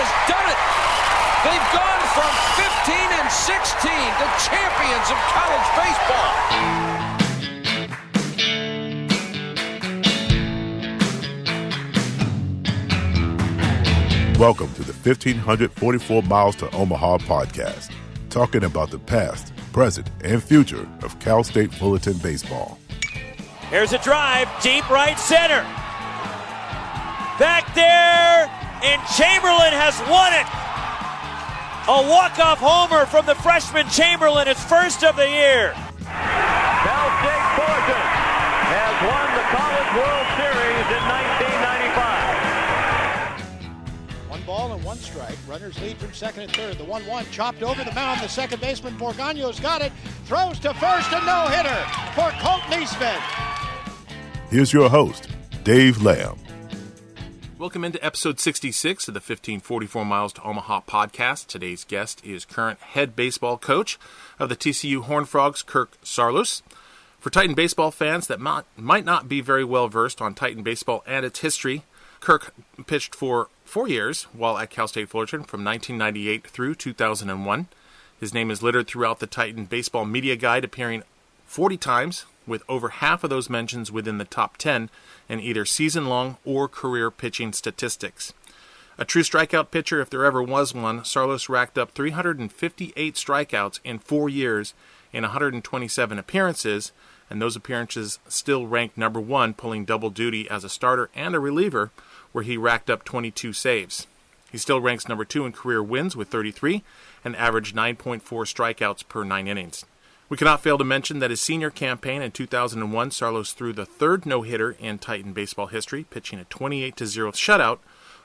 has done it. They've gone from 15 and 16 to champions of college baseball. Welcome to the 1,544 Miles to Omaha podcast, talking about the past, present, and future of Cal State Fullerton baseball. Here's a drive, deep right center. Back there, and Chamberlain has won it. A walk-off homer from the freshman Chamberlain, his first of the year. Cal State Fullerton has won the College World Series in 1995. One ball and one strike. Runners lead from second and third. The 1-1 chopped over the mound. The second baseman Borgano's got it. Throws to first, a no-hitter for Colt Neesmith. Here's your host, Dave Lamb. Welcome into episode 66 of the 1544 Miles to Omaha podcast. Today's guest is current head baseball coach of the TCU Horned Frogs, Kirk Saarloos. For Titan baseball fans that might not be very well versed on Titan baseball and its history, Kirk pitched for 4 years while at Cal State Fullerton from 1998 through 2001. His name is littered throughout the Titan baseball media guide, appearing 40 times, with over half of those mentions within the top 10 in either season-long or career pitching statistics. A true strikeout pitcher, if there ever was one, Saarloos racked up 358 strikeouts in 4 years in 127 appearances, and those appearances still ranked number one, pulling double duty as a starter and a reliever, where he racked up 22 saves. He still ranks number two in career wins with 33 and averaged 9.4 strikeouts per 9 innings. We cannot fail to mention that his senior campaign in 2001, Saarloos threw the third no-hitter in Titan baseball history, pitching a 28-0 shutout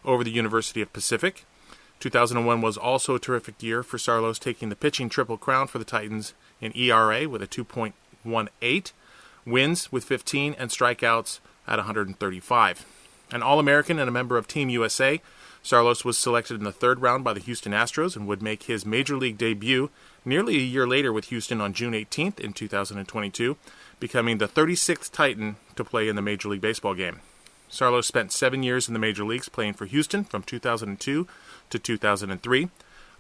over the University of Pacific. 2001 was also a terrific year for Saarloos, taking the pitching triple crown for the Titans in ERA with a 2.18, wins with 15, and strikeouts at 135. An All-American and a member of Team USA, Saarloos was selected in the third round by the Houston Astros and would make his major league debut nearly a year later with Houston on June 18th in 2022, becoming the 36th Titan to play in the Major League Baseball game. Saarloos spent 7 years in the major leagues, playing for Houston from 2002 to 2003,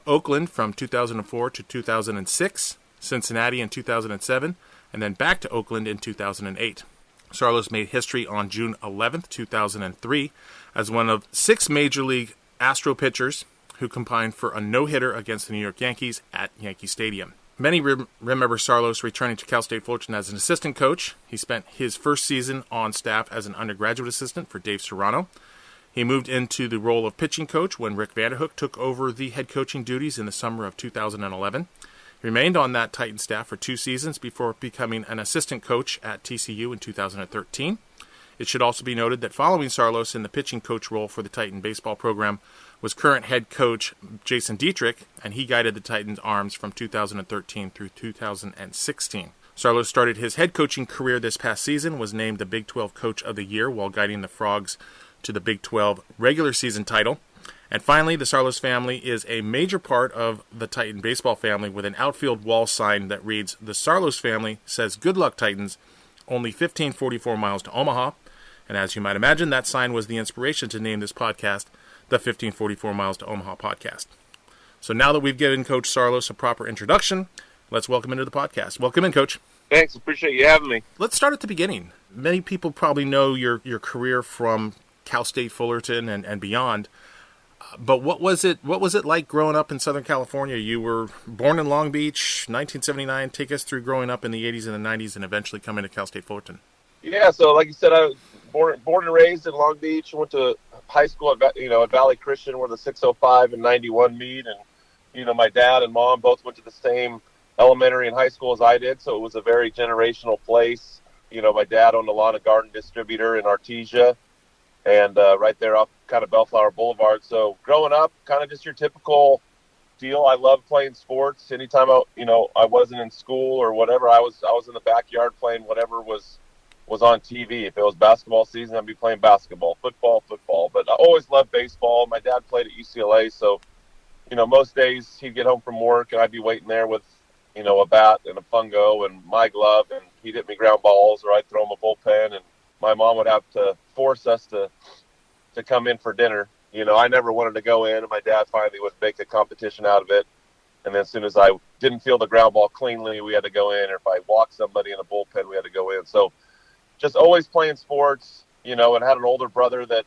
Oakland from 2004 to 2006, Cincinnati in 2007, and then back to Oakland in 2008. Saarloos made history on June 11th, 2003, as one of 6 Major League Astro pitchers who combined for a no-hitter against the New York Yankees at Yankee Stadium. Many remember Saarloos returning to Cal State Fullerton as an assistant coach. He spent his first season on staff as an undergraduate assistant for Dave Serrano. He moved into the role of pitching coach when Rick Vanderhook took over the head coaching duties in the summer of 2011. He remained on that Titan staff for 2 seasons before becoming an assistant coach at TCU in 2013. It should also be noted that following Saarloos in the pitching coach role for the Titan baseball program was current head coach Jason Dietrich, and he guided the Titans' arms from 2013 through 2016. Saarloos started his head coaching career this past season, was named the Big 12 Coach of the Year while guiding the Frogs to the Big 12 regular season title. And finally, the Saarloos family is a major part of the Titan baseball family with an outfield wall sign that reads, "The Saarloos family says good luck, Titans, only 1544 miles to Omaha." And as you might imagine, that sign was the inspiration to name this podcast the 1544 Miles to Omaha podcast. So now that we've given Coach Saarloos a proper introduction, let's welcome him to the podcast. Welcome in, Coach. Thanks. Appreciate you having me. Let's start at the beginning. Many people probably know your career from Cal State Fullerton and beyond. But what was it like growing up in Southern California? You were born in Long Beach, 1979. Take us through growing up in the 80s and the 90s and eventually coming to Cal State Fullerton. Yeah, so like you said, I was born and raised in Long Beach. Went to high school at Valley Christian, where the 605 and 91 meet. And, my dad and mom both went to the same elementary and high school as I did, so it was a very generational place. My dad owned a lawn and garden distributor in Artesia, and right there off kind of Bellflower Boulevard. So growing up, kind of just your typical deal. I loved playing sports. Anytime I wasn't in school or whatever, I was in the backyard playing whatever was on TV. If it was basketball season, I'd be playing basketball, football. But I always loved baseball. My dad played at UCLA, so most days he'd get home from work and I'd be waiting there with a bat and a fungo and my glove, and he'd hit me ground balls, or I'd throw him a bullpen, and my mom would have to force us to come in for dinner, I never wanted to go in, and my dad finally would make a competition out of it. And then as soon as I didn't feel the ground ball cleanly, we had to go in. Or if I walked somebody in a bullpen, we had to go in. So just always playing sports, and had an older brother that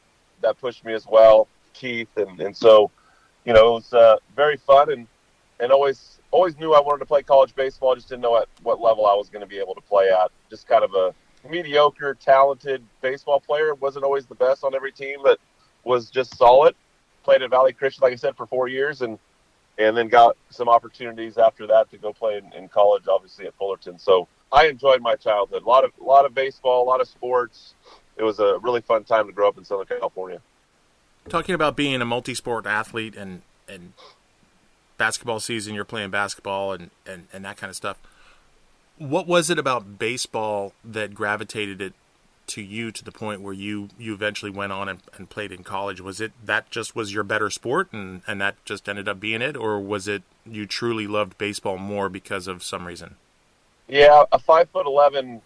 pushed me as well, Keith. And so, it was very fun and always knew I wanted to play college baseball. Just didn't know at what level I was going to be able to play at. Just kind of a mediocre, talented baseball player. Wasn't always the best on every team, but was just solid. Played at Valley Christian, like I said, for 4 years, and then got some opportunities after that to go play in college, obviously at Fullerton. So I enjoyed my childhood. A lot of baseball, a lot of sports. It was a really fun time to grow up in Southern California. Talking about being a multi-sport athlete and basketball season, you're playing basketball and that kind of stuff. What was it about baseball that gravitated it to you to the point where you eventually went on and played in college? Was it that just was your better sport and that just ended up being it? Or was it you truly loved baseball more because of some reason? Yeah, a 5'11"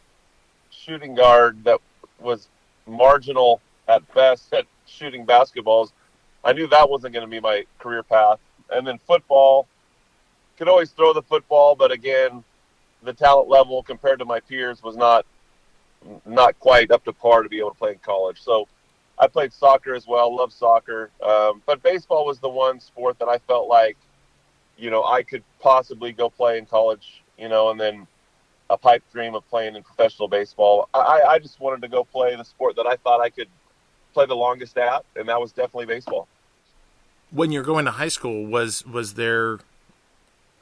shooting guard that was marginal at best at shooting basketballs. I knew that wasn't going to be my career path. And then football, could always throw the football, but again, the talent level compared to my peers was not quite up to par to be able to play in college. So I played soccer as well, loved soccer. But baseball was the one sport that I felt like, I could possibly go play in college, and then a pipe dream of playing in professional baseball. I just wanted to go play the sport that I thought I could play the longest at, and that was definitely baseball. When you're going to high school, was there...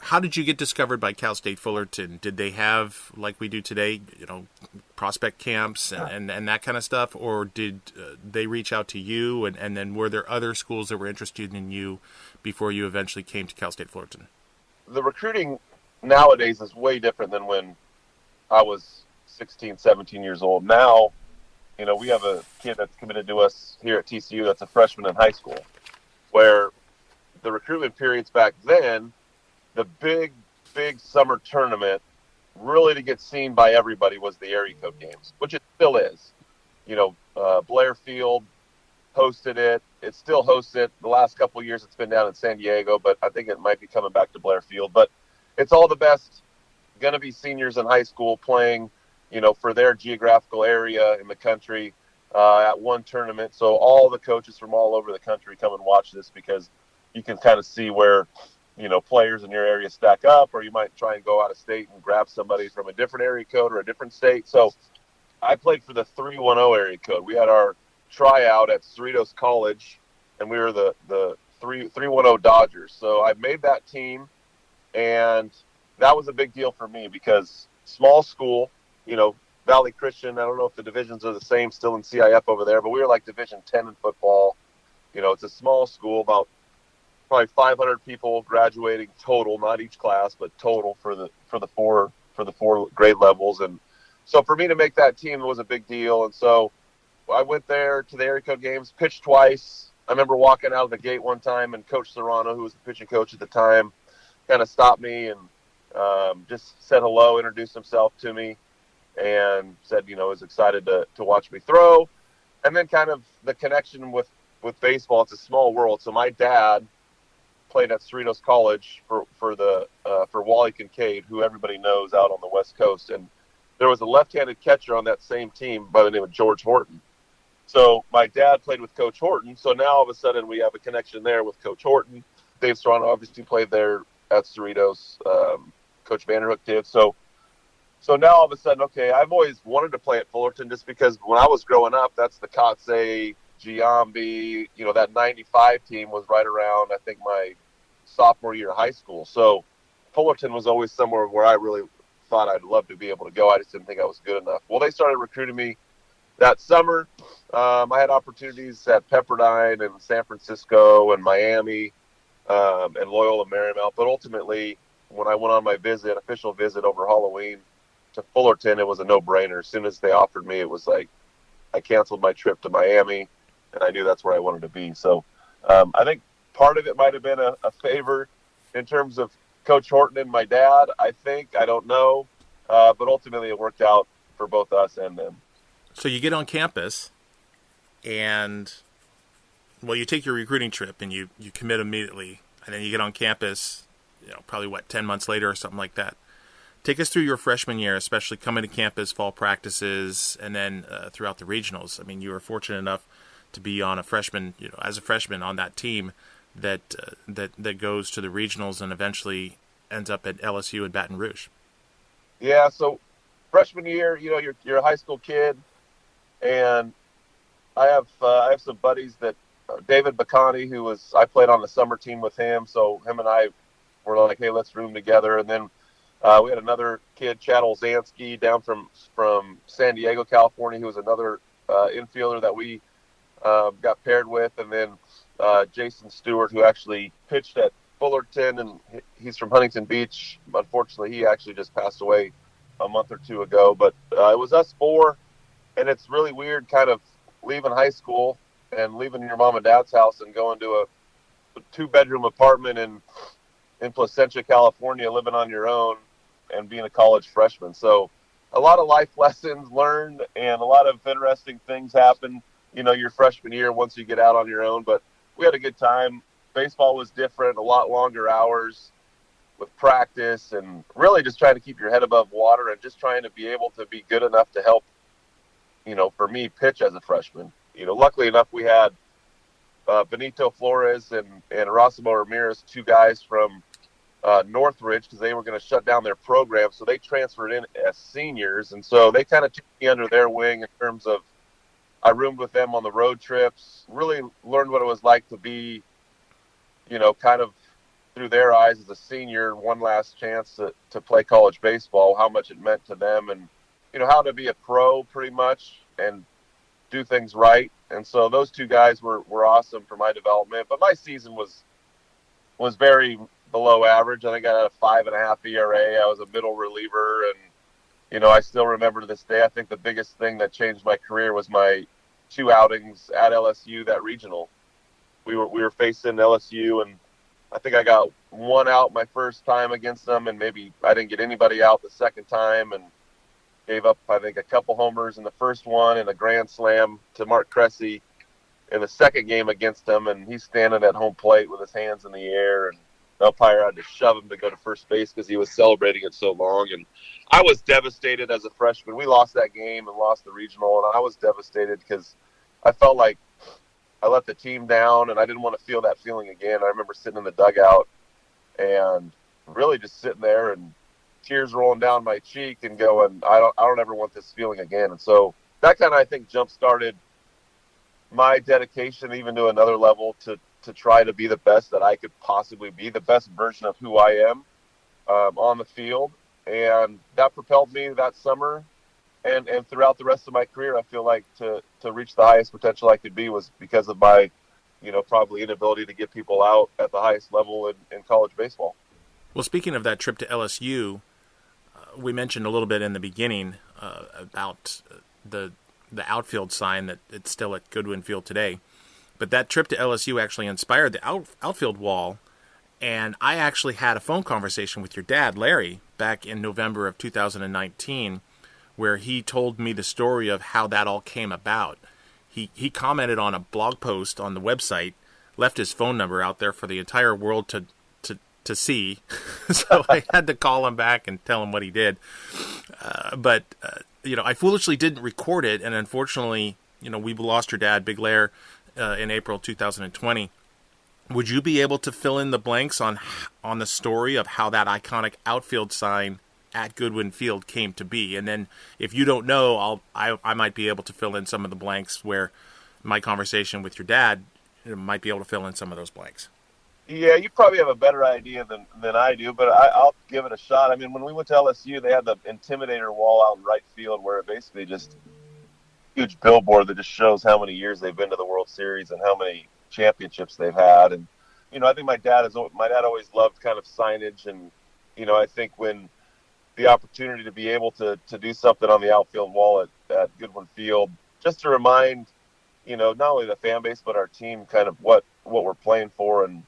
How did you get discovered by Cal State Fullerton? Did they have, like we do today, prospect camps and that kind of stuff? Or did they reach out to you? And then were there other schools that were interested in you before you eventually came to Cal State Fullerton? The recruiting nowadays is way different than when I was 16, 17 years old. Now, we have a kid that's committed to us here at TCU that's a freshman in high school, where the recruitment periods back then, the big summer tournament, really to get seen by everybody, was the area code games, which it still is. Blair Field hosted it. It still hosts it. The last couple of years it's been down in San Diego, but I think it might be coming back to Blair Field. But it's all the best going to be seniors in high school playing, for their geographical area in the country at one tournament. So all the coaches from all over the country come and watch this because you can kind of see where players in your area stack up, or you might try and go out of state and grab somebody from a different area code or a different state. So I played for the 310 area code. We had our tryout at Cerritos College, and we were the 310 Dodgers. So I made that team, and that was a big deal for me because small school, Valley Christian, I don't know if the divisions are the same still in CIF over there, but we were like Division 10 in football. It's a small school, about probably 500 people graduating total, not each class, but total for the four grade levels. And so for me to make that team was a big deal. And so I went there to the area code games, pitched twice. I remember walking out of the gate one time, and Coach Serrano, who was the pitching coach at the time, kind of stopped me and just said hello, introduced himself to me, and said, was excited to watch me throw. And then kind of the connection with baseball. It's a small world. So my dad played at Cerritos College for Wally Kincaid, who everybody knows out on the West Coast. And there was a left-handed catcher on that same team by the name of George Horton. So my dad played with Coach Horton. So now all of a sudden we have a connection there with Coach Horton. Dave Serrano obviously played there at Cerritos. Coach Vanderhook did. So now all of a sudden, okay, I've always wanted to play at Fullerton just because when I was growing up, that's the Kotze, Giambi, that 95 team was right around, I think, my sophomore year of high school. So Fullerton was always somewhere where I really thought I'd love to be able to go. I just didn't think I was good enough. Well, they started recruiting me that summer. I had opportunities at Pepperdine and San Francisco and Miami and Loyola Marymount. But ultimately, when I went on my official visit over Halloween to Fullerton, it was a no-brainer. As soon as they offered me, it was like I canceled my trip to Miami, and I knew that's where I wanted to be. So I think part of it might have been a favor in terms of Coach Horton and my dad, I think. I don't know. But ultimately it worked out for both us and them. So you get on campus, and Well, you take your recruiting trip and you commit immediately, and then you get on campus, probably 10 months later or something like that. Take us through your freshman year, especially coming to campus, fall practices, and then throughout the regionals. I mean, you were fortunate enough to be on as a freshman on that team that goes to the regionals and eventually ends up at LSU in Baton Rouge. Yeah, so freshman year, you're a high school kid, and I have some buddies that David Bacani, I played on the summer team with him, so him and I were like, hey, let's room together. And then we had another kid, Chad Olzanski, down from San Diego, California, who was another infielder that we got paired with, and then Jason Stewart, who actually pitched at Fullerton, and he's from Huntington Beach. Unfortunately, he actually just passed away a month or two ago. But it was us four, and it's really weird kind of leaving high school and leaving your mom and dad's house and going to a 2-bedroom apartment in Placentia, California, living on your own and being a college freshman. So a lot of life lessons learned and a lot of interesting things happen, your freshman year once you get out on your own. But we had a good time. Baseball was different, a lot longer hours with practice, and really just trying to keep your head above water and just trying to be able to be good enough to help, for me, pitch as a freshman. Luckily enough, we had Benito Flores and Erasmo Ramirez, two guys from Northridge, because they were going to shut down their program, so they transferred in as seniors, and so they kind of took me under their wing in terms of I roomed with them on the road trips, really learned what it was like to be, kind of through their eyes as a senior, one last chance to play college baseball, how much it meant to them, and, how to be a pro pretty much and do things right. And so those two guys were awesome for my development. But my season was very below average. I think I had a 5.5 ERA. I was a middle reliever, and I still remember to this day. I think the biggest thing that changed my career was my 2 outings at LSU, that regional. We were facing LSU, and I think I got 1 out my first time against them, and maybe I didn't get anybody out the second time, and gave up, I think, a couple homers in the first one and a grand slam to Mark Cressy in the second game against him, and he's standing at home plate with his hands in the air, and the umpire had to shove him to go to first base because he was celebrating it so long. And I was devastated as a freshman. We lost that game and lost the regional, and I was devastated because I felt like I let the team down, and I didn't want to feel that feeling again. I remember sitting in the dugout and really just sitting there and tears rolling down my cheek and going, I don't ever want this feeling again. And so that kind of, I think, jump-started my dedication even to another level to try to be the best that I could possibly be, the best version of who I am on the field. And that propelled me that summer and throughout the rest of my career. I feel like to reach the highest potential I could be was because of my, probably inability to get people out at the highest level in college baseball. Well, speaking of that trip to LSU, we mentioned a little bit in the beginning about the outfield sign that it's still at Goodwin Field today. But that trip to LSU actually inspired the outfield wall, and I actually had a phone conversation with your dad, Larry, back in November of 2019, where he told me the story of how that all came about. He commented on a blog post on the website, left his phone number out there for the entire world to see. So I had to call him back and tell him what he did. But I foolishly didn't record it, and unfortunately, we lost your dad, Big Lair, in April 2020. Would you be able to fill in the blanks on the story of how that iconic outfield sign at Goodwin Field came to be? And then if you don't know, I might be able to fill in some of the blanks where my conversation with your dad might be able to fill in some of those blanks. Yeah, you probably have a better idea than I do, but I'll give it a shot. I mean, when we went to LSU, they had the Intimidator wall out in right field where it basically just huge billboard that just shows how many years they've been to the World Series and how many championships they've had. And, I think my dad always loved kind of signage. And, I think when the opportunity to be able to do something on the outfield wall at Goodwin Field, just to remind, not only the fan base, but our team kind of what we're playing for and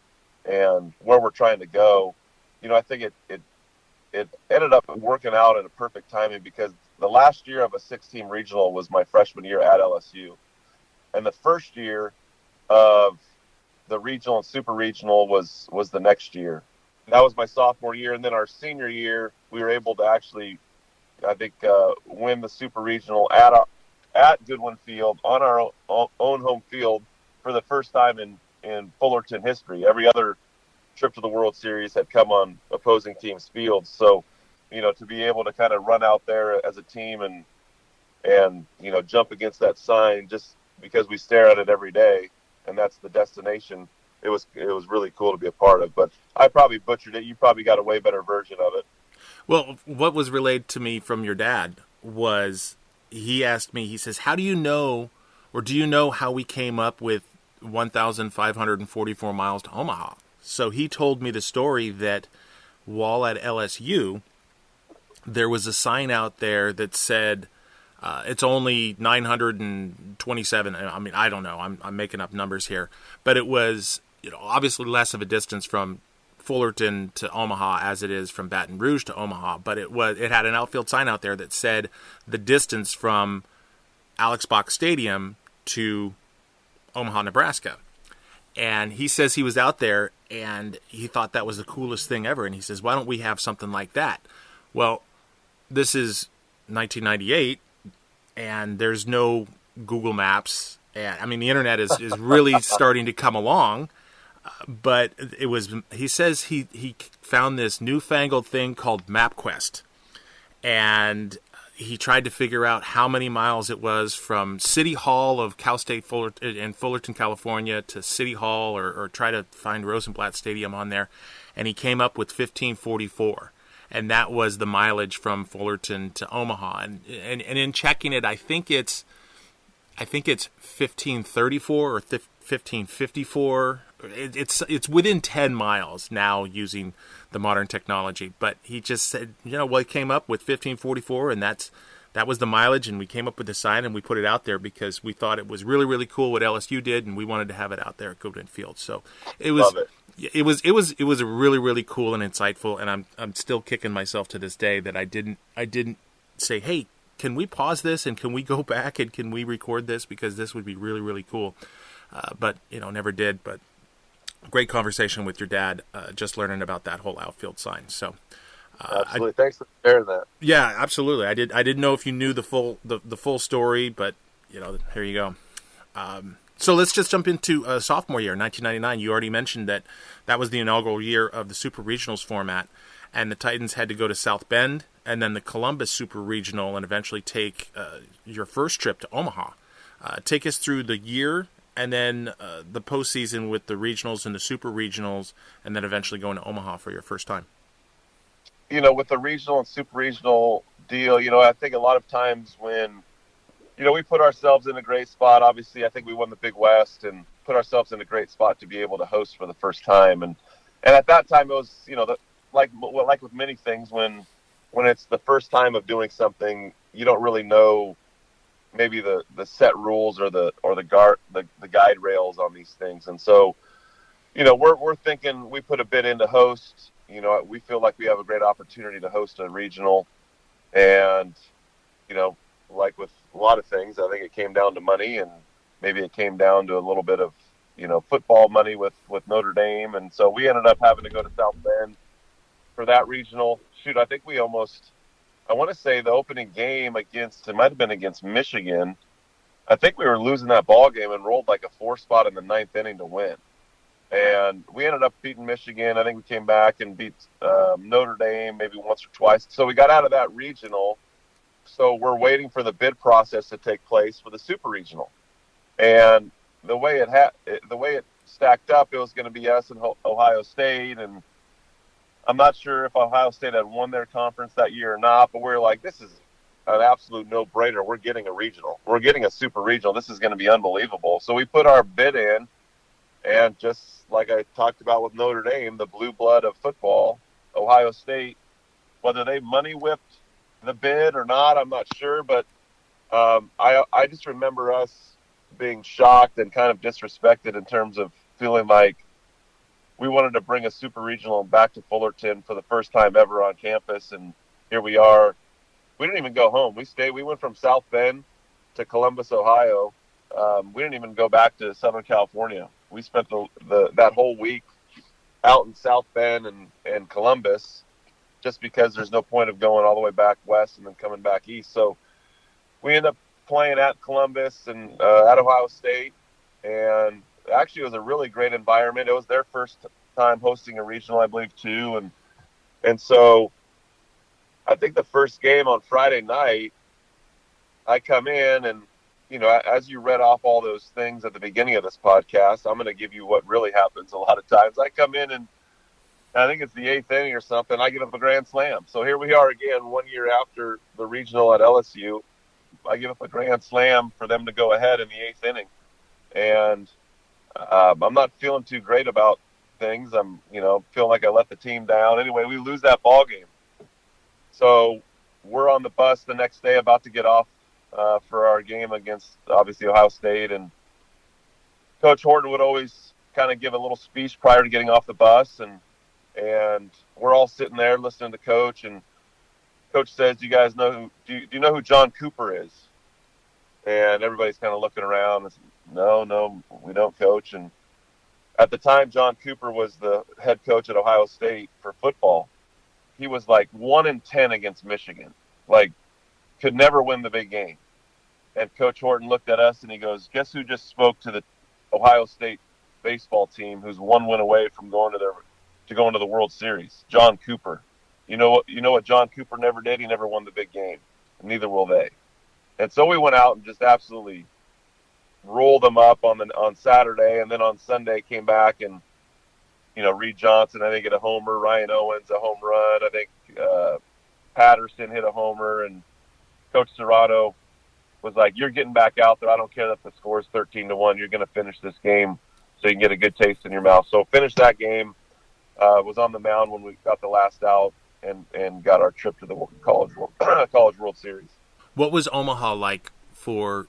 where we're trying to go, I think it ended up working out at a perfect timing because the last year of a 6-team regional was my freshman year at LSU. And the first year of the regional and super regional was the next year. That was my sophomore year, and then our senior year, we were able to actually, I think, win the super regional at Goodwin Field on our own home field for the first time in Fullerton history. Every other trip to the World Series had come on opposing teams' fields. So, to be able to kind of run out there as a team and jump against that sign just because we stare at it every day, and that's the destination. It was really cool to be a part of. But I probably butchered it. You probably got a way better version of it. Well, what was relayed to me from your dad was he asked me, he says, how do you know, or do you know how we came up with 1,544 miles to Omaha? So he told me the story that while at LSU, there was a sign out there that said, it's only 927. I mean, I don't know. I'm making up numbers here, but it was, obviously less of a distance from Fullerton to Omaha as it is from Baton Rouge to Omaha. But it had an outfield sign out there that said the distance from Alex Box Stadium to Omaha, Nebraska. And he says he was out there and he thought that was the coolest thing ever. And he says, why don't we have something like that? Well, this is 1998. And there's no Google Maps. And, I mean, the internet is really starting to come along. But he says he found this newfangled thing called MapQuest. And he tried to figure out how many miles it was from City Hall of Cal State Fullerton in Fullerton, California to City Hall or try to find Rosenblatt Stadium on there. And he came up with 1544. And that was the mileage from Fullerton to Omaha. And in checking it, I think it's 1534 or 1554. It's within 10 miles now using the modern technology. But he just said, he came up with 1544, and that was the mileage. And we came up with the sign and we put it out there because we thought it was really, really cool what LSU did, and we wanted to have it out there at Goodwin Field. So it was. Love it. It was a really, really cool and insightful, and I'm still kicking myself to this day that I didn't say, hey, can we pause this and can we go back and can we record this because this would be really, really cool. But never did. But great conversation with your dad, just learning about that whole outfield sign. So absolutely, thanks for sharing that. Yeah, absolutely. I didn't know if you knew the full story, but here you go. So let's just jump into sophomore year, 1999. You already mentioned that was the inaugural year of the Super Regionals format, and the Titans had to go to South Bend and then the Columbus Super Regional and eventually take your first trip to Omaha. Take us through the year and then the postseason with the regionals and the Super Regionals, and then eventually going to Omaha for your first time. With the regional and Super Regional deal, I think a lot of times when we put ourselves in a great spot. Obviously, I think we won the Big West and put ourselves in a great spot to be able to host for the first time. And at that time, it was, like with many things, when it's the first time of doing something, you don't really know maybe the set rules or the guide rails on these things. And so, we're thinking we put a bid in to host. We feel like we have a great opportunity to host a regional, and like with a lot of things, I think it came down to money, and maybe it came down to a little bit of, football money with Notre Dame. And so we ended up having to go to South Bend for that regional. Shoot, I think I want to say the opening game it might have been against Michigan. I think we were losing that ball game and rolled like a 4 spot in the 9th inning to win. And we ended up beating Michigan. I think we came back and beat Notre Dame maybe once or twice. So we got out of that regional. So we're waiting for the bid process to take place for the Super Regional, and the way it stacked up, it was going to be us and Ohio State, and I'm not sure if Ohio State had won their conference that year or not. But we're like, this is an absolute no-brainer. We're getting a regional. We're getting a Super Regional. This is going to be unbelievable. So we put our bid in, and just like I talked about with Notre Dame, the blue blood of football, Ohio State, whether they money whipped the bid or not, I'm not sure, but I just remember us being shocked and kind of disrespected in terms of feeling like we wanted to bring a Super Regional back to Fullerton for the first time ever on campus, and here we are. We didn't even go home. We went from South Bend to Columbus, Ohio, we didn't even go back to Southern California. We spent that whole week out in South Bend and Columbus, just because there's no point of going all the way back west and then coming back east. So we ended up playing at Columbus and at Ohio State, and actually it was a really great environment. It was their first time hosting a regional, I believe, too, and so I think the first game on Friday night, I come in and, as you read off all those things at the beginning of this podcast, I'm going to give you what really happens a lot of times. I come in and I think it's the 8th inning or something. I give up a grand slam. So here we are again 1 year after the regional at LSU. I give up a grand slam for them to go ahead in the 8th inning. And I'm not feeling too great about things. I'm, feeling like I let the team down. Anyway, we lose that ball game. So we're on the bus the next day about to get off for our game against, obviously, Ohio State. And Coach Horton would always kind of give a little speech prior to getting off the bus. And we're all sitting there listening to Coach. And Coach says, do you know who John Cooper is? And everybody's kind of looking around and says, no, we don't, Coach. And at the time, John Cooper was the head coach at Ohio State for football. He was like 1-10 against Michigan, like could never win the big game. And Coach Horton looked at us and he goes, guess who just spoke to the Ohio State baseball team who's 1 win away from going to the World Series? John Cooper. You know what John Cooper never did? He never won the big game. And neither will they. And so we went out and just absolutely rolled them up on Saturday, and then on Sunday came back and Reed Johnson, I think, hit a homer. Ryan Owens, a home run. I think Patterson hit a homer, and Coach Serrato was like, "You're getting back out there. I don't care that the score is 13-1. You're going to finish this game so you can get a good taste in your mouth." So finished that game. Was on the mound when we got the last out and got our trip to the College World Series. What was Omaha like for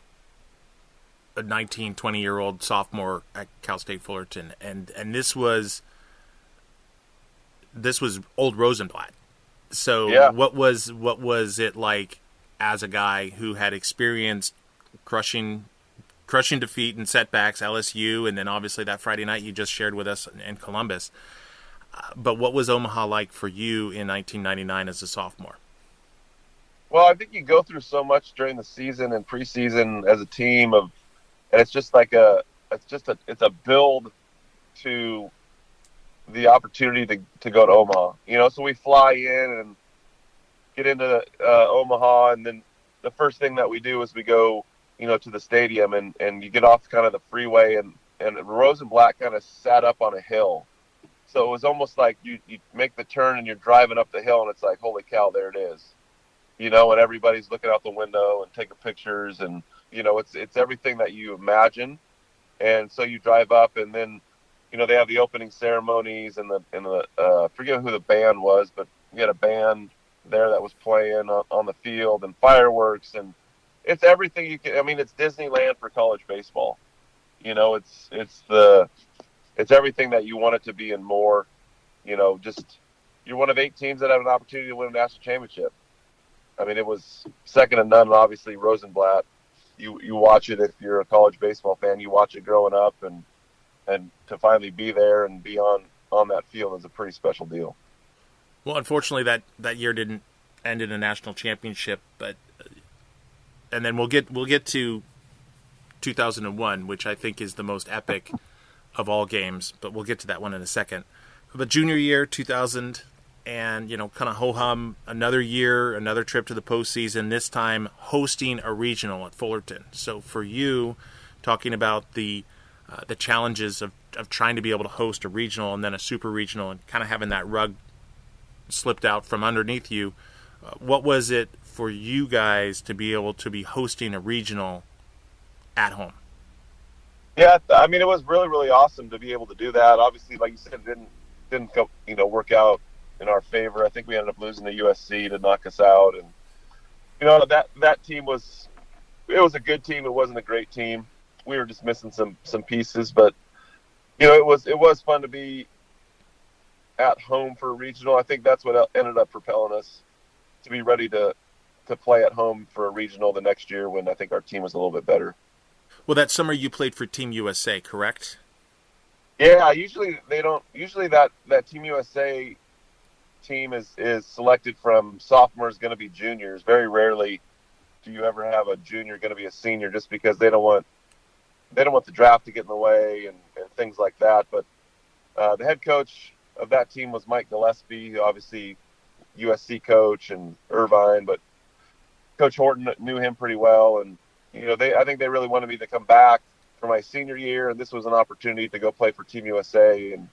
a 19, 20-year-old sophomore at Cal State Fullerton? And this was old Rosenblatt. So yeah. What was it like as a guy who had experienced crushing defeat and setbacks, LSU, and then obviously that Friday night you just shared with us in Columbus? But what was Omaha like for you in 1999 as a sophomore? Well, I think you go through so much during the season and preseason as a team and it's just like it's a build to the opportunity to go to Omaha. So we fly in and get into Omaha, and then the first thing that we do is we go, to the stadium and you get off kind of the freeway and Rosenblatt kind of sat up on a hill. So it was almost like you make the turn and you're driving up the hill and it's like, holy cow, there it is. And everybody's looking out the window and taking pictures, and it's everything that you imagine. And so you drive up, and then they have the opening ceremonies and the I forget who the band was, but we had a band there that was playing on the field, and fireworks, and it's everything you can. I mean, it's Disneyland for college baseball. It's everything that you want it to be and more. Just you're one of 8 teams that have an opportunity to win a national championship. I mean, it was second to none. Obviously, Rosenblatt. You watch it if you're a college baseball fan. You watch it growing up, and to finally be there and be on that field is a pretty special deal. Well, unfortunately, that year didn't end in a national championship, and then we'll get to 2001, which I think is the most epic of all games, but we'll get to that one in a second. But junior year, 2000. And, kind of ho-hum, another year, another trip to the postseason, this time hosting a regional at Fullerton. So for you, talking about the challenges of trying to be able to host a regional and then a super regional and kind of having that rug slipped out from underneath you, what was it for you guys to be able to be hosting a regional at home? Yeah, I mean, it was really, really awesome to be able to do that. Obviously, like you said, it didn't go, work out in our favor. I think we ended up losing to USC to knock us out, and that team was a good team. It wasn't a great team. We were just missing some pieces, but it was fun to be at home for a regional. I think that's what ended up propelling us to be ready to play at home for a regional the next year when I think our team was a little bit better. Well, that summer you played for Team USA, correct? Yeah, usually they don't. Usually that Team USA team is selected from sophomores going to be juniors. Very rarely do you ever have a junior going to be a senior, just because they don't want the draft to get in the way and things like that. But the head coach of that team was Mike Gillespie, obviously USC coach, and Irvine, but Coach Horton knew him pretty well, and I think they really wanted me to come back for my senior year, and this was an opportunity to go play for Team USA and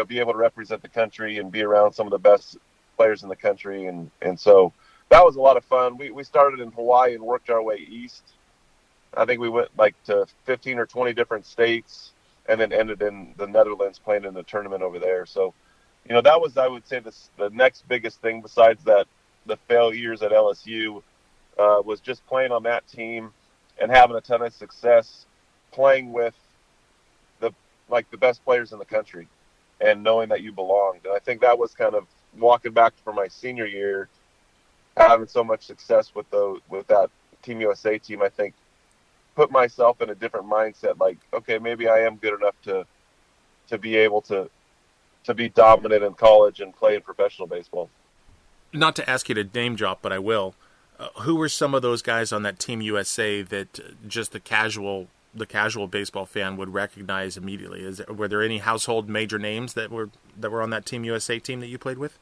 be able to represent the country and be around some of the best players in the country, and so that was a lot of fun. We started in Hawaii and worked our way east. I think we went to 15 or 20 different states, and then ended in the Netherlands playing in the tournament over there. So, that was, I would say, the next biggest thing besides that, the failures at LSU, was just playing on that team and having a ton of success playing with the best players in the country and knowing that you belonged. And I think that was kind of walking back for my senior year, having so much success with that Team USA team, I think put myself in a different mindset. Okay, maybe I am good enough to be able to be dominant in college and play in professional baseball. Not to ask you to name drop, but I will. Who were some of those guys on that Team USA that just the casual baseball fan would recognize immediately? Were there any household major names that were on that Team USA team that you played with?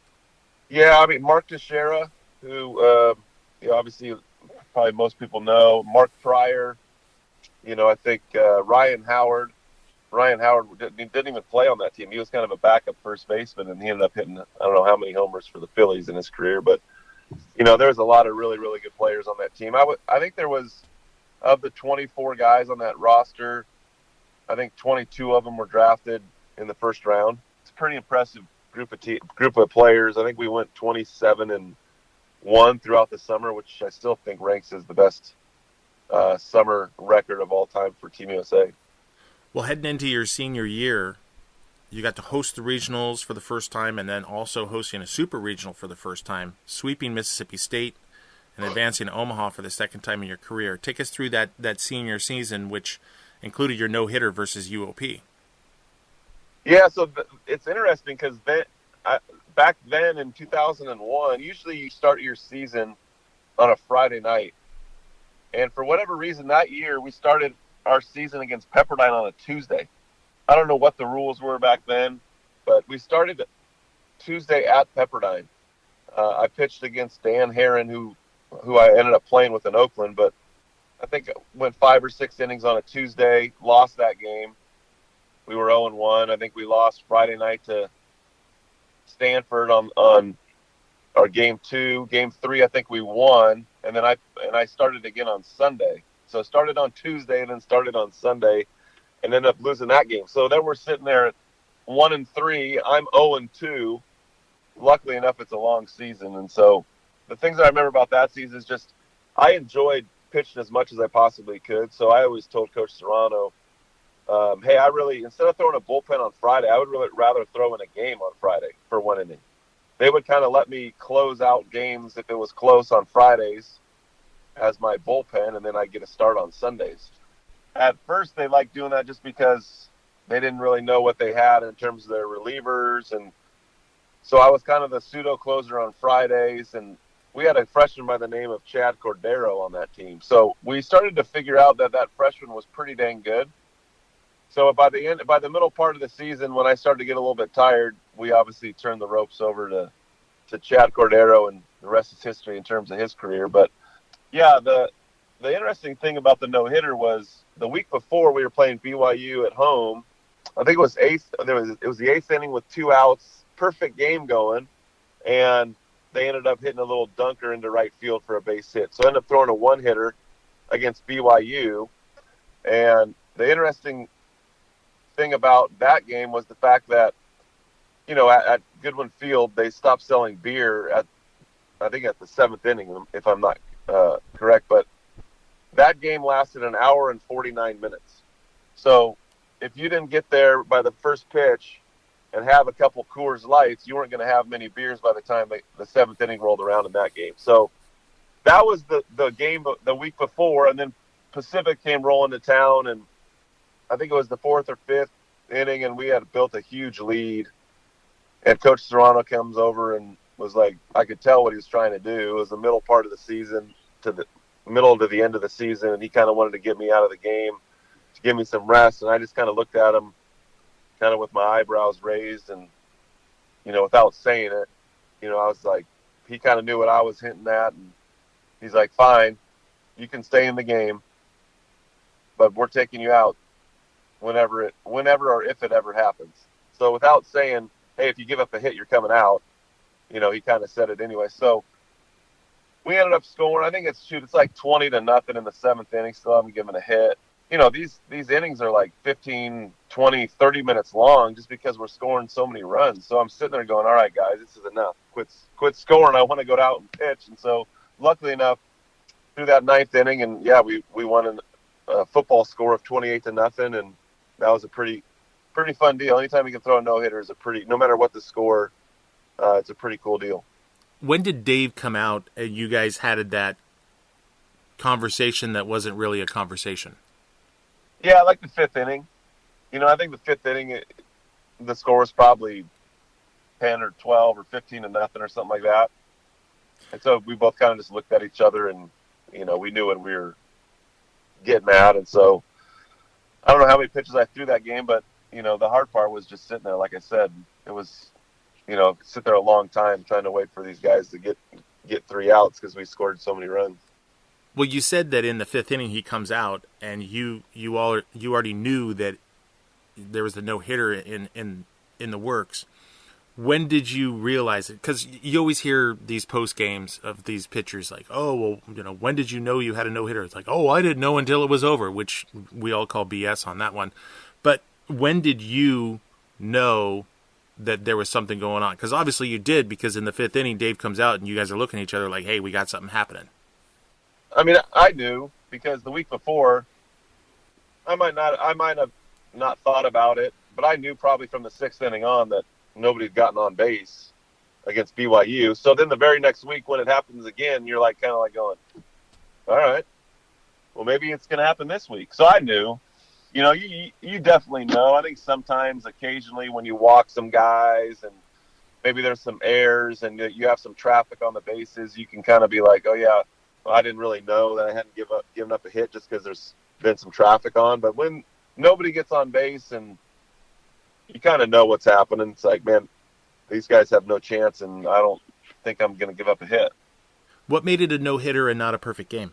Yeah, I mean, Mark Teixeira, who obviously probably most people know. Mark Pryor, I think Ryan Howard. Ryan Howard didn't even play on that team. He was kind of a backup first baseman, and he ended up hitting, I don't know how many homers for the Phillies in his career. But, there was a lot of really, really good players on that team. I think there was, of the 24 guys on that roster, I think 22 of them were drafted in the first round. It's a pretty impressive group of players. I think we went 27-1 throughout the summer, which I still think ranks as the best summer record of all time for Team USA. Well, heading into your senior year, you got to host the regionals for the first time, and then also hosting a super regional for the first time, sweeping Mississippi State and advancing to Omaha for the second time in your career. Take us through that senior season, which included your no-hitter versus UOP. Yeah, so it's interesting because back then in 2001, usually you start your season on a Friday night. And for whatever reason that year, we started our season against Pepperdine on a Tuesday. I don't know what the rules were back then, but we started Tuesday at Pepperdine. I pitched against Dan Herron, who I ended up playing with in Oakland, but I think I went 5 or 6 innings on a Tuesday, lost that game. We were 0-1. I think we lost Friday night to Stanford on our game 2. Game 3, I think we won, and then I started again on Sunday. So I started on Tuesday and then started on Sunday and ended up losing that game. So then we're sitting there at 1-3. I'm 0-2. Luckily enough, it's a long season. And so the things that I remember about that season is just I enjoyed pitching as much as I possibly could. So I always told Coach Serrano, hey, instead of throwing a bullpen on Friday, I would really rather throw in a game on Friday for 1 inning. They would kind of let me close out games if it was close on Fridays as my bullpen, and then I get a start on Sundays. At first, they liked doing that just because they didn't really know what they had in terms of their relievers, and so I was kind of the pseudo closer on Fridays, and we had a freshman by the name of Chad Cordero on that team. So we started to figure out that freshman was pretty dang good. So by the middle part of the season, when I started to get a little bit tired, we obviously turned the ropes over to Chad Cordero, and the rest is history in terms of his career. But yeah, the interesting thing about the no-hitter was the week before we were playing BYU at home. I think it was the 8th inning with 2 outs, perfect game going, and they ended up hitting a little dunker into right field for a base hit. So I ended up throwing a 1-hitter against BYU, and the interesting thing about that game was the fact that, at Goodwin Field, they stopped selling beer at the 7th inning, if I'm not correct, but that game lasted an hour and 49 minutes. So if you didn't get there by the first pitch and have a couple Coors Lights, you weren't going to have many beers by the time the 7th inning rolled around in that game. So that was the game the week before, and then Pacific came rolling to town, and I think it was the 4th or 5th inning, and we had built a huge lead. And Coach Serrano comes over and was like, I could tell what he was trying to do. It was the middle part of the season to the middle to the end of the season, and he kind of wanted to get me out of the game to give me some rest. And I just kind of looked at him kind of with my eyebrows raised and, without saying it, I was like, he kind of knew what I was hinting at. And he's like, fine, you can stay in the game, but we're taking you out whenever or if it ever happens. So without saying, hey, if you give up a hit, you're coming out, he kind of said it anyway. So we ended up scoring. I think it's like 20-0 in the 7th inning. Still haven't given a hit. These innings are like 15, 20, 30 minutes long just because we're scoring so many runs. So I'm sitting there going, all right, guys, this is enough. Quit scoring. I want to go out and pitch. And so luckily enough, through that 9th inning, and we won a football score of 28-0, and that was a pretty fun deal. Anytime you can throw a no-hitter is no matter what the score, it's a pretty cool deal. When did Dave come out and you guys had that conversation that wasn't really a conversation? Yeah, I like the 5th inning. I think the 5th inning, the score was probably 10 or 12 or 15-0 or something like that. And so we both kind of just looked at each other and, we knew when we were getting at. And so I don't know how many pitches I threw that game, but, the hard part was just sitting there. Like I said, it was, sit there a long time trying to wait for these guys to get 3 outs because we scored so many runs. Well, you said that in the 5th inning he comes out, and you already knew that there was a no-hitter in the works. When did you realize it? Because you always hear these post games of these pitchers like, oh, well, when did you know you had a no-hitter? It's like, oh, I didn't know until it was over, which we all call BS on that one. But when did you know that there was something going on? Because obviously you did, because in the 5th inning, Dave comes out and you guys are looking at each other like, hey, we got something happening. I mean, I knew because the week before, I might have not thought about it, but I knew probably from the 6th inning on that nobody had gotten on base against BYU. So then the very next week when it happens again, you're like kind of like going, all right, well, maybe it's going to happen this week. So I knew, you definitely know. I think sometimes occasionally when you walk some guys and maybe there's some errors and you have some traffic on the bases, you can kind of be like, oh, yeah, well, I didn't really know that I hadn't given up a hit just because there's been some traffic on. But when nobody gets on base and you kind of know what's happening, it's like, man, these guys have no chance, and I don't think I'm going to give up a hit. What made it a no-hitter and not a perfect game?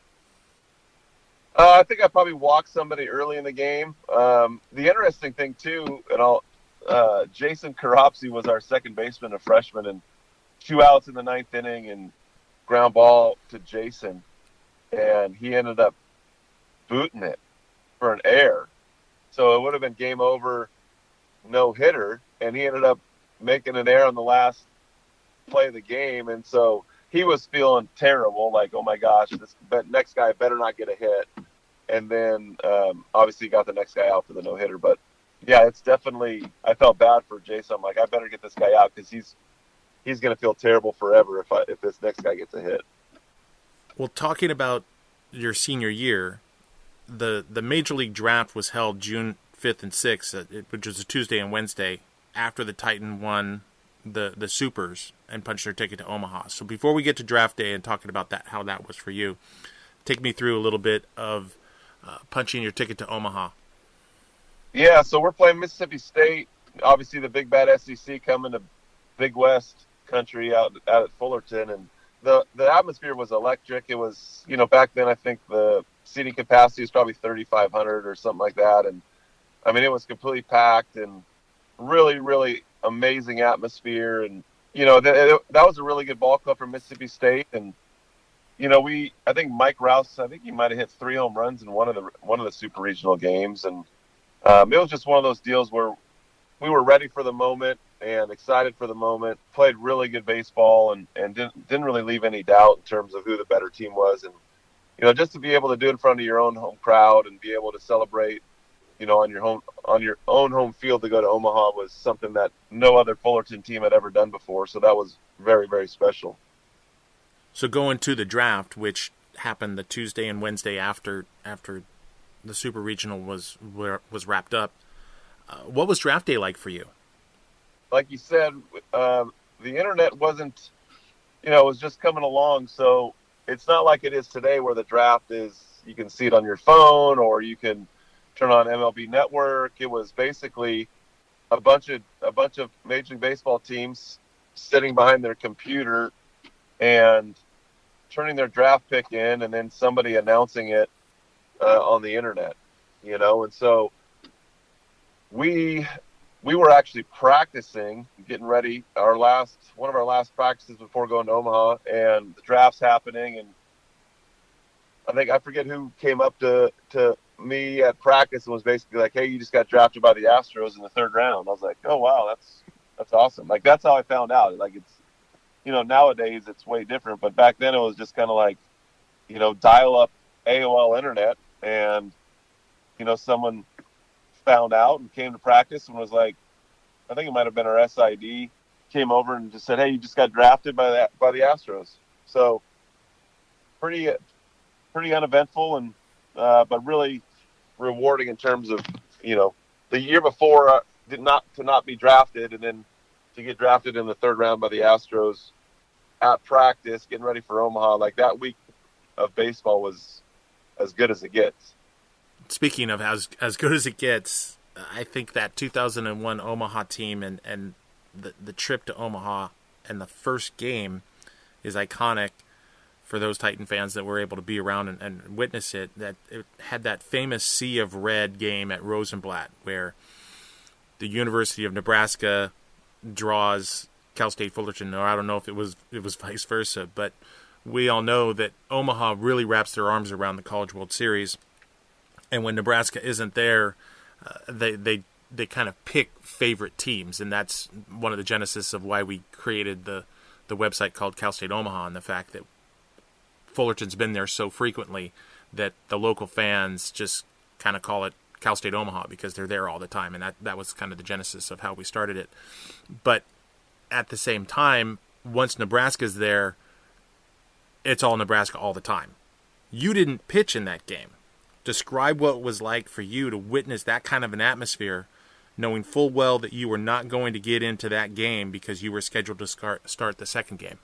I think I probably walked somebody early in the game. The interesting thing, too, Jason Karopsy was our second baseman, a freshman, and 2 outs in the 9th inning and ground ball to Jason, and he ended up booting it for an error. So it would have been game over, no hitter, and he ended up making an error on the last play of the game, and so he was feeling terrible, like, oh my gosh, this next guy better not get a hit. And then obviously got the next guy out for the no hitter. But yeah, it's definitely, I felt bad for Jason. I'm like, I better get this guy out because he's going to feel terrible forever if this next guy gets a hit. Well, talking about your senior year, the Major League Draft was held June 5th and 6th, which was a Tuesday and Wednesday, after the Titan won the Supers and punched their ticket to Omaha. So before we get to draft day and talking about that, how that was for you, take me through a little bit of punching your ticket to Omaha. Yeah, so we're playing Mississippi State, obviously the big bad SEC coming to Big West country out at Fullerton, and the atmosphere was electric. It was, back then I think the seating capacity was probably 3,500 or something like that, and I mean it was completely packed and really, really amazing atmosphere. And that was a really good ball club from Mississippi State. And I think Mike Rouse, he might have hit 3 home runs in one of the super regional games, and it was just one of those deals where we were ready for the moment and excited for the moment, played really good baseball, and didn't really leave any doubt in terms of who the better team was. And just to be able to do it in front of your own home crowd and be able to celebrate on your own home field to go to Omaha was something that no other Fullerton team had ever done before. So that was very, very special. So going to the draft, which happened the Tuesday and Wednesday after the Super Regional was wrapped up. What was draft day like for you? Like you said, the internet wasn't, it was just coming along. So it's not like it is today where the draft is, you can see it on your phone or you can turn on MLB Network. It was basically a bunch of Major League Baseball teams sitting behind their computer and turning their draft pick in, and then somebody announcing it on the internet, and so we were actually practicing, getting ready, one of our last practices before going to Omaha, and the draft's happening, and I forget who came up to me at practice and was basically like, "Hey, you just got drafted by the Astros in the 3rd round." I was like, "Oh wow, that's awesome!" Like, that's how I found out. Like, it's, nowadays it's way different, but back then it was just kind of like, dial up AOL internet, and someone found out and came to practice and was like, I think it might have been our SID, came over and just said, "Hey, you just got drafted by the Astros." So pretty uneventful, and but really rewarding in terms of, the year before to not be drafted, and then to get drafted in the 3rd round by the Astros at practice, getting ready for Omaha. Like, that week of baseball was as good as it gets. Speaking of as good as it gets, I think that 2001 Omaha team and the trip to Omaha and the first game is iconic for those Titan fans that were able to be around and witness it. That it had that famous Sea of Red game at Rosenblatt, where the University of Nebraska draws Cal State Fullerton, or I don't know if it was vice versa, but we all know that Omaha really wraps their arms around the College World Series, and when Nebraska isn't there, they kind of pick favorite teams, and that's one of the genesis of why we created the website called Cal State Omaha, and the fact that Fullerton's been there so frequently that the local fans just kind of call it Cal State Omaha because they're there all the time, and that was kind of the genesis of how we started it. But at the same time, once Nebraska's there, it's all Nebraska all the time. You didn't pitch in that game. Describe what it was like for you to witness that kind of an atmosphere, knowing full well that you were not going to get into that game because you were scheduled to start the second game.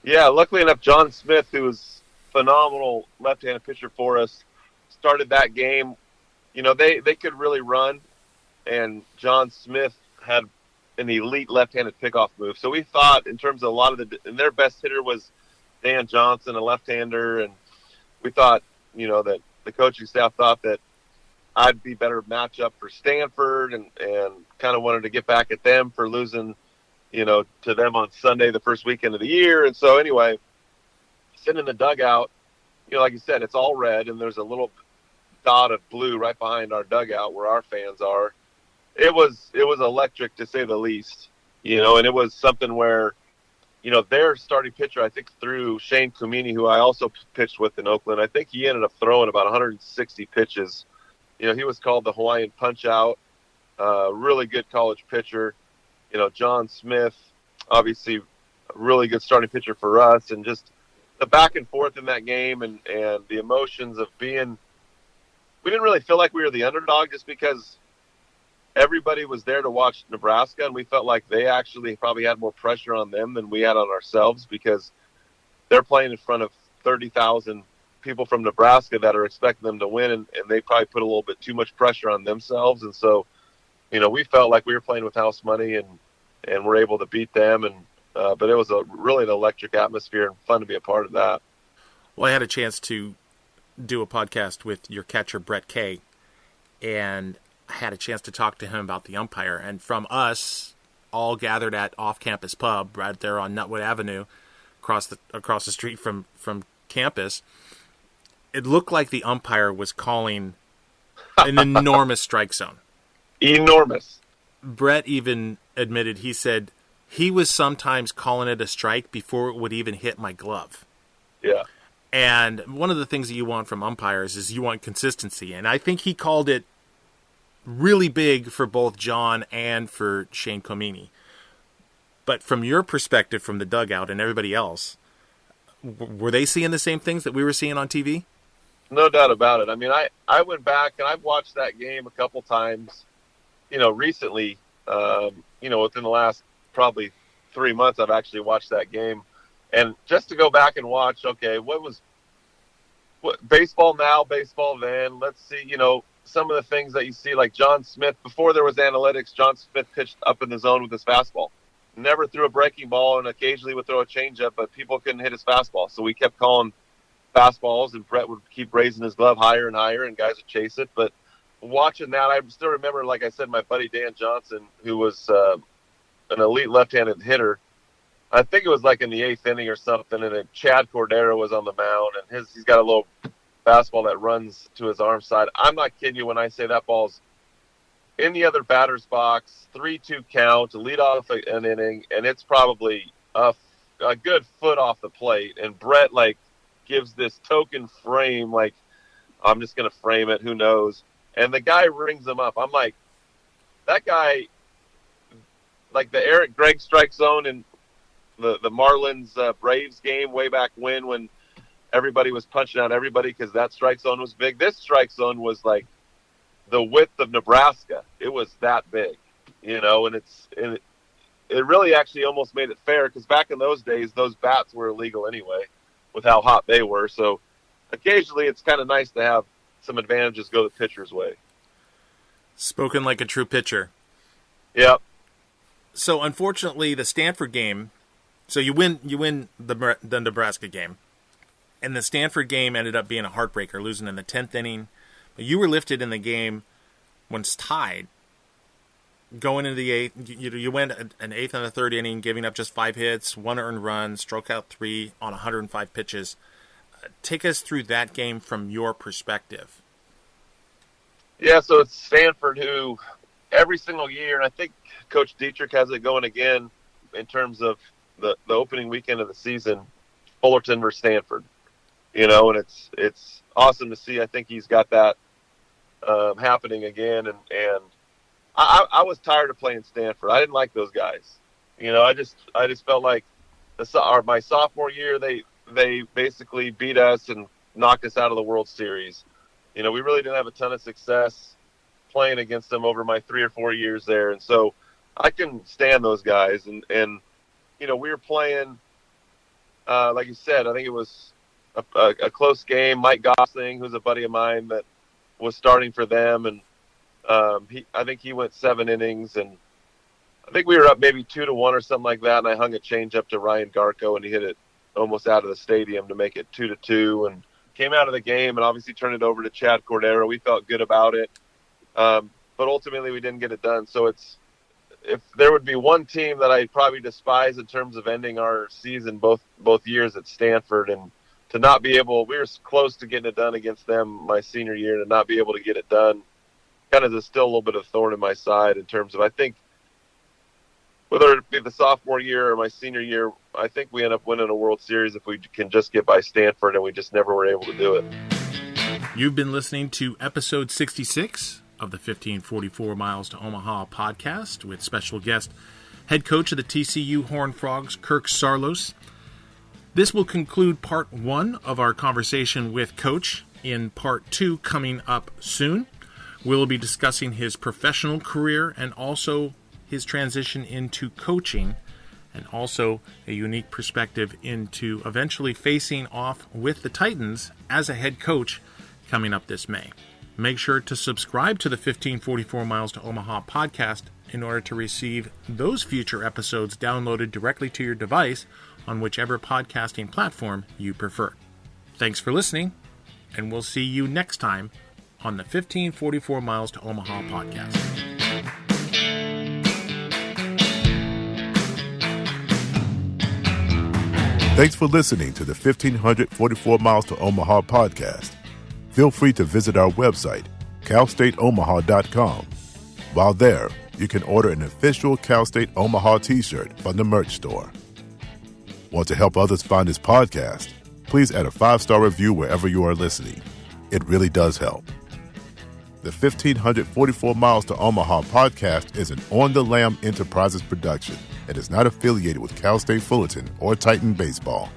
Yeah, luckily enough, John Smith, who was phenomenal left-handed pitcher for us, started that game. They could really run, and John Smith had an elite left-handed pickoff move. So we thought, in terms of a lot of and their best hitter was Dan Johnson, a left-hander, and we thought, that the coaching staff thought that I'd be better matchup for Stanford, and kind of wanted to get back at them for losing, to them on Sunday, the first weekend of the year. And so anyway, sitting in the dugout, like you said, it's all red, and there's a little dot of blue right behind our dugout where our fans are. It was electric, to say the least, and it was something where, their starting pitcher, I think, threw Shane Comini, who I also pitched with in Oakland. I think he ended up throwing about 160 pitches. He was called the Hawaiian Punch-Out, really good college pitcher. John Smith, obviously a really good starting pitcher for us, and just the back and forth in that game and the emotions of being – we didn't really feel like we were the underdog just because everybody was there to watch Nebraska, and we felt like they actually probably had more pressure on them than we had on ourselves because they're playing in front of 30,000 people from Nebraska that are expecting them to win, and they probably put a little bit too much pressure on themselves. And so, we felt like we were playing with house money and we're able to beat them. And but it was really an electric atmosphere and fun to be a part of that. Well, I had a chance to do a podcast with your catcher, Brett Kay, and I had a chance to talk to him about the umpire. And from us, all gathered at Off-Campus Pub right there on Nutwood Avenue, across the street from campus, it looked like the umpire was calling an enormous strike zone. Enormous. Brett even admitted, he said, he was sometimes calling it a strike before it would even hit my glove. Yeah. And one of the things that you want from umpires is you want consistency. And I think he called it really big for both John and for Shane Comini. But from your perspective, from the dugout and everybody else, were they seeing the same things that we were seeing on TV? No doubt about it. I mean, I went back and I've watched that game a couple times, recently, within the last probably 3 months, I've actually watched that game. And just to go back and watch, okay, what baseball now, baseball then, let's see, some of the things that you see, like John Smith, before there was analytics, John Smith pitched up in the zone with his fastball. Never threw a breaking ball, and occasionally would throw a changeup, but people couldn't hit his fastball. So we kept calling fastballs, and Brett would keep raising his glove higher and higher, and guys would chase it. But watching that, I still remember, like I said, my buddy Dan Johnson, who was an elite left-handed hitter. I think it was like in the 8th inning or something, and then Chad Cordero was on the mound, and he's got a little fastball that runs to his arm side. I'm not kidding you when I say that ball's in the other batter's box, 3-2 count to lead off an inning, and it's probably a good foot off the plate. And Brett, gives this token frame, I'm just going to frame it, who knows. And the guy rings him up. I'm like, that guy, like the Eric Gregg strike zone in the Marlins Braves game way back when everybody was punching out everybody because that strike zone was big. This strike zone was like the width of Nebraska. It was that big, and it really actually almost made it fair because back in those days, those bats were illegal anyway with how hot they were. So occasionally it's kind of nice to have some advantages go the pitcher's way. Spoken like a true pitcher. Yep. So unfortunately, the Stanford game, so you win the Nebraska game, and the Stanford game ended up being a heartbreaker, losing in the 10th inning. But you were lifted in the game when it's tied. Going into the 8th, you went an 8th and a 3rd inning, giving up just 5 hits, 1 earned run, struck out 3 on 105 pitches. Take us through that game from your perspective. Yeah, so it's Stanford who every single year, and I think Coach Dietrich has it going again in terms of the opening weekend of the season, Fullerton versus Stanford. And it's awesome to see. I think he's got that happening again, and I was tired of playing Stanford. I didn't like those guys. I just felt like my sophomore year they basically beat us and knocked us out of the World Series. We really didn't have a ton of success playing against them over my 3 or 4 years there, and so I couldn't stand those guys. And we were playing, like you said, I think it was a close game. Mike Gosling, who's a buddy of mine, that was starting for them, and I think he went 7 innings, and I think we were up maybe 2-1 or something like that, and I hung a changeup to Ryan Garco, and he hit it almost out of the stadium to make it 2-2, and came out of the game and obviously turned it over to Chad Cordero. We felt good about it, but ultimately we didn't get it done. So if there would be one team that I probably despise in terms of ending our season both years at Stanford, and to not be able, we were close to getting it done against them my senior year, and to not be able to get it done kind of is still a little bit of thorn in my side in terms of, I think, whether it be the sophomore year or my senior year, I think we end up winning a World Series if we can just get by Stanford, and we just never were able to do it. You've been listening to episode 66 of the 1544 Miles to Omaha podcast with special guest, head coach of the TCU Horned Frogs, Kirk Saarloos. This will conclude part 1 of our conversation with Coach. In part 2 coming up soon, we'll be discussing his professional career and also his transition into coaching, and also a unique perspective into eventually facing off with the Titans as a head coach coming up this May. Make sure to subscribe to the 1544 Miles to Omaha podcast in order to receive those future episodes downloaded directly to your device on whichever podcasting platform you prefer. Thanks for listening, and we'll see you next time on the 1544 Miles to Omaha podcast. Thanks for listening to the 1544 Miles to Omaha podcast. Feel free to visit our website, calstateomaha.com. While there, you can order an official Cal State Omaha t-shirt from the merch store. Want to help others find this podcast? Please add a 5-star review wherever you are listening. It really does help. The 1544 Miles to Omaha podcast is an On the Lam Enterprises production and is not affiliated with Cal State Fullerton or Titan Baseball.